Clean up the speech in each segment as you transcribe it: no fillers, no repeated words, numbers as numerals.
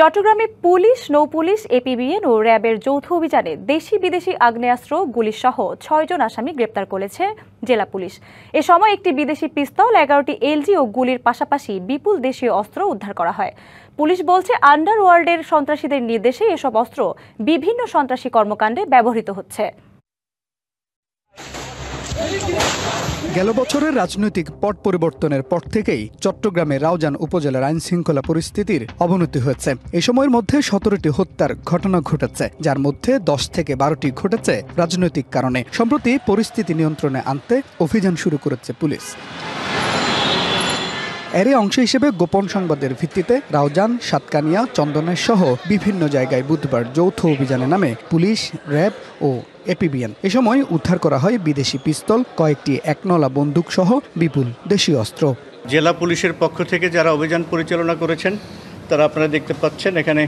চট্টগ্রামে police, নৌপুলিশ, APBN ও র্যাবের যৌথ অভিযানে দেশি বিদেশি আগ্নেয়াস্ত্র, গুলিসহ ৬ জন আসামি গ্রেপ্তার করেছে জেলা পুলিশ। এ সময় একটি বিদেশি পিস্তল, ১১টি এলজি ও গুলির পাশাপাশি বিপুল দেশীয় অস্ত্র উদ্ধার করা হয়। পুলিশ বলছে, আন্ডারওয়ার্ল্ডের সন্ত্রাসীদের নির্দেশে এসব অস্ত্র বিভিন্ন সন্ত্রাসী কর্মকাণ্ডে ব্যবহৃত হচ্ছে। গেল বছরের রাজনৈতিক পট পরিবর্তনের পর থেকেই চট্টগ্রামে রাউজান উপজেলার আইন শৃঙ্খলা পরিস্থিতির অবনতি হয়েছে। এই সময়ের মধ্যে ১৭টি হত্যার ঘটনা ঘটেছে, যার মধ্যে ১০ থেকে ১২টি ঘটেছে রাজনৈতিক কারণে। সম্প্রতি পরিস্থিতি নিয়ন্ত্রণে আনতে অভিযান শুরু করেছে পুলিশ। এরই অংশ হিসেবে গোপন সংবাদের ভিত্তিতে রাউজান, সাতকানিয়া, চন্দনের সহ বিভিন্ন জায়গায় বুধবার যৌথ অভিযানে নামে পুলিশ, র্যাব ও এপিবিএন। এ সময় উদ্ধার করা হয় বিদেশি পিস্তল, কয়েকটি একনলা বন্দুক সহ বিপুল দেশীয় অস্ত্র। জেলা পুলিশের পক্ষ থেকে যারা অভিযান পরিচালনা করেছেন তারা আপনারা দেখতে পাচ্ছেন এখানে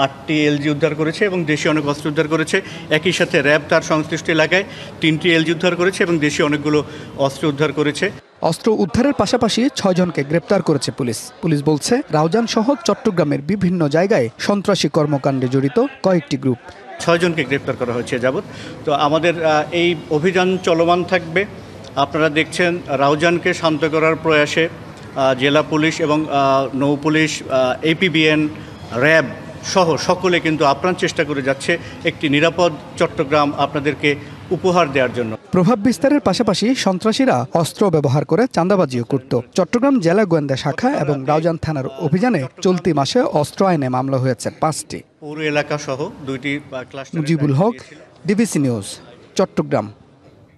আটটি এলজি উদ্ধার করেছে এবং দেশীয় অনেক অস্ত্র উদ্ধার করেছে। একই সাথে র্যাব তার সংশ্লিষ্ট এলাকায় ৩টি এলজি উদ্ধার করেছে এবং দেশীয় অনেকগুলো অস্ত্র উদ্ধার করেছে। অস্ত্র উদ্ধারের পাশাপাশি ৬ জনকে গ্রেপ্তার করেছে পুলিশ। পুলিশ বলছে, রাউজান সহ চট্টগ্রামের বিভিন্ন জায়গায় সন্ত্রাসী কর্মকাণ্ডে জড়িত কয়েকটি গ্রুপ। ৬ জনকে গ্রেপ্তার করা হয়েছে যাবৎ। তো আমাদের এই অভিযান চলমান থাকবে। আপনারা দেখছেন রাউজানকে শান্ত করার প্রয়াসে জেলা পুলিশ এবং নৌ পুলিশ, এপিবিএন, র্যাব সহ সকলে কিন্তু আপ্রাণ চেষ্টা করে যাচ্ছে একটি নিরাপদ চট্টগ্রাম আপনাদেরকে উপহার দেওয়ার জন্য। প্রভাব বিস্তারের পাশাপাশি সন্ত্রাসীরা অস্ত্র ব্যবহার করে চাঁদাবাজিও করত। চট্টগ্রাম জেলা গোয়েন্দা শাখা এবং রাউজান থানার অভিযানে চলতি মাসে অস্ত্র আইনে মামলা হয়েছে 5টি। পৌর এলাকা সহ 2টি cluster. Mujibul Haque, DBC news, Chittagong.